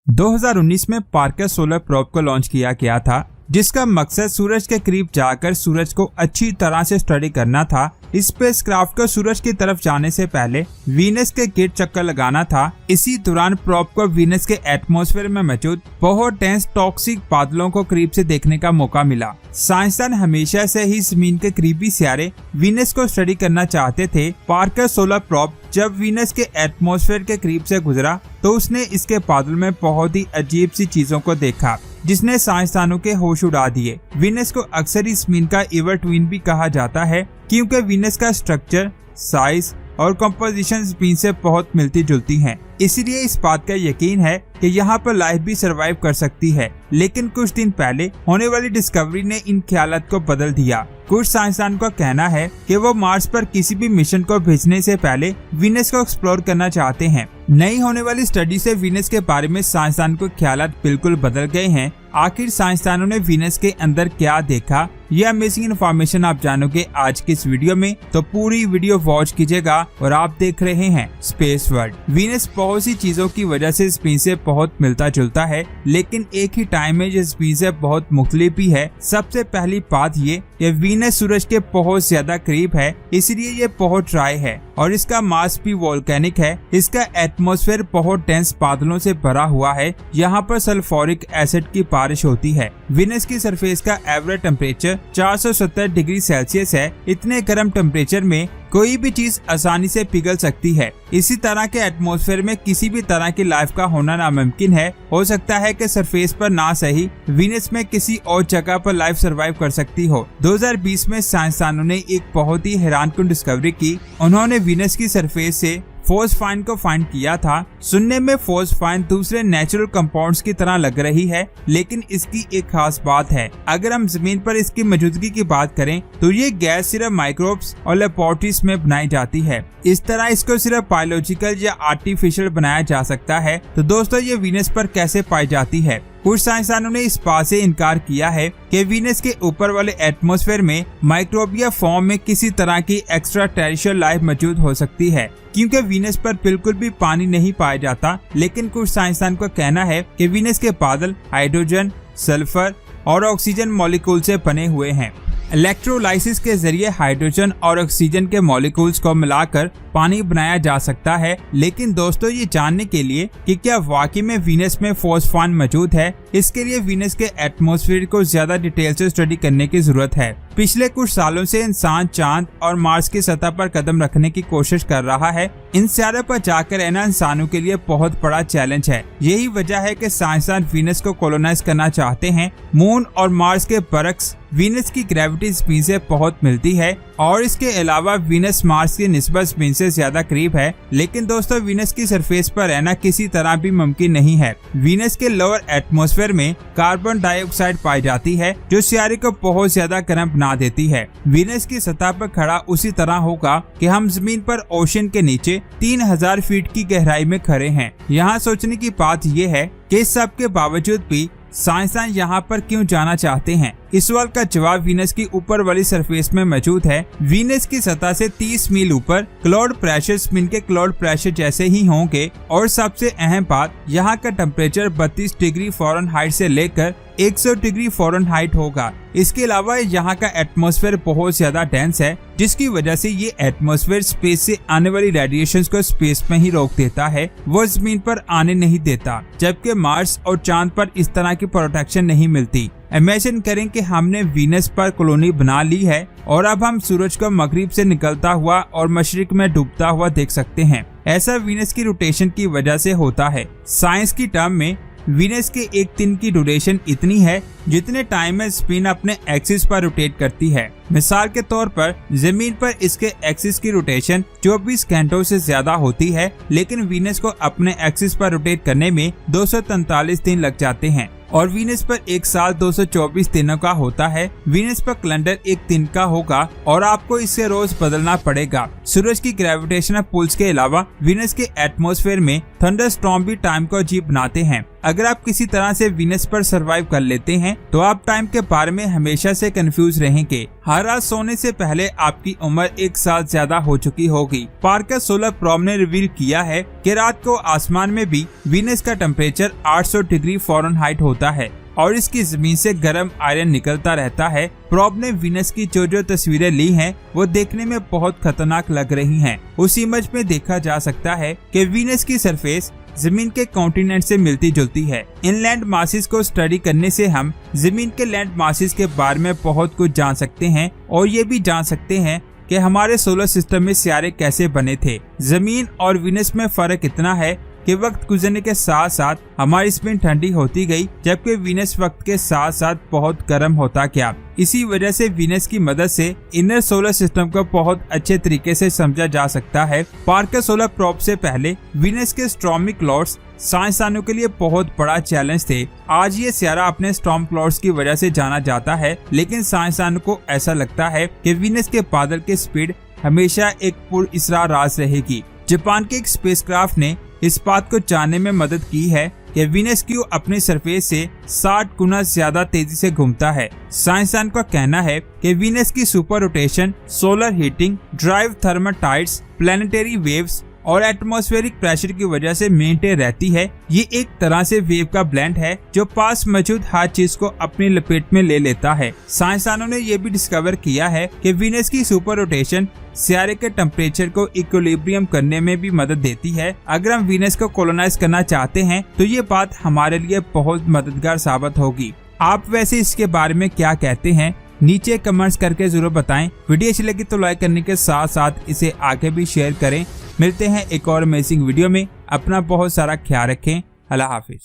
2019 में Parker solar probe को launch किया गया था, जिसका मकसद सूरज के करीब जाकर सूरज को अच्छी तरह से स्टडी करना था। स्पेसक्राफ्ट को सूरज की तरफ जाने से पहले वीनस के गिर्द चक्कर लगाना था। इसी दौरान प्रोब को वीनस के एटमॉस्फेयर में मौजूद बहुत डेंस टॉक्सिक बादलों को करीब से देखने का मौका मिला। साइंसदान हमेशा से ही जमीन के करीबी सियारे वीनस को स्टडी करना चाहते थे। पार्कर सोलर प्रोब जब वीनस के एटमॉस्फेयर के करीब से गुजरा तो उसने इसके बादल में बहुत ही अजीब सी चीजों को देखा, जिसने साइंसदानों के होश उड़ा दिए। वीनस को अक्सर इस जमीन का एवर ट्विन भी कहा जाता है, क्योंकि वीनस का स्ट्रक्चर, साइज और कंपोजिशन जमीन से बहुत मिलती जुलती हैं। इसीलिए इस बात का यकीन है कि यहाँ पर लाइफ भी सरवाइव कर सकती है। लेकिन कुछ दिन पहले होने वाली डिस्कवरी ने इन ख्यालात को बदल दिया। कुछ साइंसदान का कहना है कि वो मार्स पर किसी भी मिशन को भेजने से पहले वीनस को एक्सप्लोर करना चाहते हैं। नई होने वाली स्टडी से वीनस के बारे में साइंसदान के ख्यालात बिल्कुल बदल गए हैं। आखिर साइंसदानों ने वीनस के अंदर क्या देखा, ये अमेजिंग इन्फॉर्मेशन आप जानोगे आज की इस वीडियो में, तो पूरी वीडियो वॉच कीजिएगा। और आप देख रहे हैं स्पेस वर्ल्ड। वीनस बहुत सी चीजों की वजह से जमीन से बहुत मिलता जुलता है, लेकिन एक ही टाइम में ये जमीन से बहुत मुख्तलिफ भी है। सबसे पहली बात ये कि वीनस सूरज के बहुत ज्यादा करीब है, इसलिए ये बहुत ड्राई है और इसका मास भी वोल्केनिक है। इसका एटमॉस्फेयर बहुत डेंस बादलों से भरा हुआ है। यहाँ पर सल्फ्यूरिक एसिड की बारिश होती है। वीनस की सरफेस का एवरेज टेम्परेचर 470 डिग्री सेल्सियस है। इतने गर्म टेम्परेचर में कोई भी चीज आसानी से पिघल सकती है। इसी तरह के एटमॉस्फेयर में किसी भी तरह की लाइफ का होना नामुमकिन है। हो सकता है कि सरफेस पर ना सही वीनस में किसी और जगह पर लाइफ सरवाइव कर सकती हो। 2020 में साइंसदानों ने एक बहुत ही हैरानकुन डिस्कवरी की। उन्होंने वीनस की सरफेस से फोस्फाइन को फाइंड किया था। सुनने में फोस्फाइन दूसरे नेचुरल कंपाउंड्स की तरह लग रही है, लेकिन इसकी एक खास बात है। अगर हम जमीन पर इसकी मौजूदगी की बात करें तो ये गैस सिर्फ माइक्रोब्स और लेबोरेटरीज में बनाई जाती है। इस तरह इसको सिर्फ बायोलॉजिकल या आर्टिफिशियल बनाया जा सकता है। तो दोस्तों, ये वीनस पर कैसे पाई जाती है? कुछ साइंसदानों ने इस बात से इनकार किया है कि वीनस के ऊपर वाले एटमॉस्फेयर में माइक्रोबिया फॉर्म में किसी तरह की एक्स्ट्रा टेरेस्ट्रियल लाइफ मौजूद हो सकती है, क्योंकि वीनस पर बिल्कुल भी पानी नहीं पाया जाता। लेकिन कुछ साइंसदान का कहना है कि वीनस के बादल हाइड्रोजन, सल्फर और ऑक्सीजन मॉलिक्यूल से बने हुए हैं। इलेक्ट्रोलाइसिस के जरिए हाइड्रोजन और ऑक्सीजन के मॉलिक्यूल्स को मिलाकर पानी बनाया जा सकता है। लेकिन दोस्तों, ये जानने के लिए कि क्या वाकई में वीनस में फोस्फाइन मौजूद है, इसके लिए वीनस के एटमॉस्फेयर को ज्यादा डिटेल से स्टडी करने की जरूरत है। पिछले कुछ सालों से इंसान चांद और मार्स की सतह पर कदम रखने की कोशिश कर रहा है। इन सितारों पर जाकर रहना इंसानों के लिए बहुत बड़ा चैलेंज है। यही वजह है कि साइंसदान वीनस को कॉलोनाइज करना चाहते हैं। मून और मार्स के बरक्स वीनस की ग्रेविटी जमीन से बहुत मिलती है और इसके अलावा वीनस मार्स की निस्बत जमीन से ज्यादा करीब है। लेकिन दोस्तों, वीनस की सरफेस पर रहना किसी तरह भी मुमकिन नहीं है। वीनस के लोअर एटमॉस्फेयर में कार्बन डाइऑक्साइड पाई जाती है, जो सियारे को बहुत ज्यादा गर्म बना देती है। वीनस की सतह पर खड़ा उसी तरह होगा कि हम जमीन पर ओशन के नीचे 3000 फीट की गहराई में खड़े हैं। यहाँ सोचने की बात यह है कि इस सब के बावजूद भी साइंसदान यहाँ पर क्यों जाना चाहते हैं? इस सवाल का जवाब वीनस की ऊपर वाली सरफेस में मौजूद है। वीनस की सतह से 30 मील ऊपर क्लाउड प्रेशर जमीन के क्लाउड प्रेशर जैसे ही होंगे। और सबसे अहम बात, यहाँ का टेम्परेचर 32 डिग्री फ़ारेनहाइट से लेकर 100 डिग्री फ़ारेनहाइट होगा। इसके अलावा यहाँ का एटमॉस्फेयर बहुत ज्यादा डेंस है, जिसकी वजह से ये एटमॉस्फेयर स्पेस से आने वाली रेडिएशंस को स्पेस में ही रोक देता है, वो जमीन पर आने नहीं देता। जबकि मार्स और चांद पर इस तरह की प्रोटेक्शन नहीं मिलती। इमेजिन करें कि हमने वीनस पर कॉलोनी बना ली है और अब हम सूरज को मगरिब से निकलता हुआ और मशरिक में डूबता हुआ देख सकते हैं। ऐसा वीनस की रोटेशन की वजह से होता है। साइंस की टर्म में वीनस के एक दिन की ड्यूरेशन इतनी है जितने टाइम में स्पिन अपने एक्सिस पर रोटेट करती है। मिसाल के तौर पर जमीन पर इसके एक्सिस की रोटेशन 24 घंटों से ज्यादा होती है, लेकिन वीनस को अपने एक्सिस पर रोटेट करने में 243 दिन लग जाते हैं। और वीनस पर एक साल 224 दिनों का होता है। वीनस पर कैलेंडर एक दिन का होगा और आपको इसे रोज बदलना पड़ेगा। सूरज की ग्रेविटेशनल पुल्स के अलावा वीनस के एटमॉस्फेयर में थंडरस्टॉर्म भी टाइम को अजीब बनाते हैं। अगर आप किसी तरह से वीनस पर सरवाइव कर लेते हैं तो आप टाइम के बारे में हमेशा से कंफ्यूज रहेंगे। हर रात सोने से पहले आपकी उम्र 1 साल ज्यादा हो चुकी होगी। पार्कर सोलर प्रोब ने रिवील किया है कि रात को आसमान में भी वीनस का टेम्परेचर 800 डिग्री फ़ारेनहाइट होता है और इसकी जमीन से गर्म आयरन निकलता रहता है। प्रोब ने वीनस की जो तस्वीरें ली हैं वो देखने में बहुत खतरनाक लग रही हैं। उस इमेज में देखा जा सकता है कि वीनस की सरफेस जमीन के कॉन्टिनेंट से मिलती जुलती है। इन लैंड मासेस को स्टडी करने से हम जमीन के लैंड मासेस के बारे में बहुत कुछ जान सकते हैं और ये भी जान सकते हैं कि हमारे सोलर सिस्टम में सितारे कैसे बने थे। जमीन और वीनस में फर्क इतना है कि वक्त गुजरने के साथ साथ हमारी स्पिन ठंडी होती गई, जबकि वीनस वक्त के साथ साथ बहुत गर्म होता गया। इसी वजह से वीनस की मदद से इनर सोलर सिस्टम को बहुत अच्छे तरीके से समझा जा सकता है। पार्कर सोलर प्रोब से पहले वीनस के स्टॉर्मी क्लाउड्स साइंसदानों के लिए बहुत बड़ा चैलेंज थे। आज ये सितारा अपने स्टॉर्म क्लाउड्स की वजह से जाना जाता है, लेकिन साइंसदानों को ऐसा लगता है कि वीनस के बादल की स्पीड हमेशा एक पुरअसरार राज रहेगी। जापान के एक स्पेसक्राफ्ट ने इस बात को जानने में मदद की है कि वीनस क्यों अपने सरफेस से 60 गुना ज्यादा तेजी से घूमता है। साइंसदान का कहना है कि वीनस की super rotation, solar heating, drive thermal tides, planetary waves और एटमॉस्फेरिक प्रेशर की वजह से मेंटेन रहती है। ये एक तरह से वेव का ब्लेंड है जो पास मौजूद हर चीज को अपनी लपेट में ले लेता है। साइंसदानों ने यह भी डिस्कवर किया है कि वीनस की सुपर रोटेशन सितारे के टेम्परेचर को इक्विलिब्रियम करने में भी मदद देती है। अगर हम वीनस को कॉलोनाइज करना चाहते हैं तो ये बात हमारे लिए बहुत मददगार साबित होगी। आप वैसे इसके बारे में क्या कहते हैं, नीचे कमेंट्स करके जरूर बताएं। वीडियो अच्छी लगी तो लाइक करने के साथ साथ इसे आगे भी शेयर करें। मिलते हैं एक और अमेजिंग वीडियो में। अपना बहुत सारा ख्याल रखें। अल्लाह हाफिज।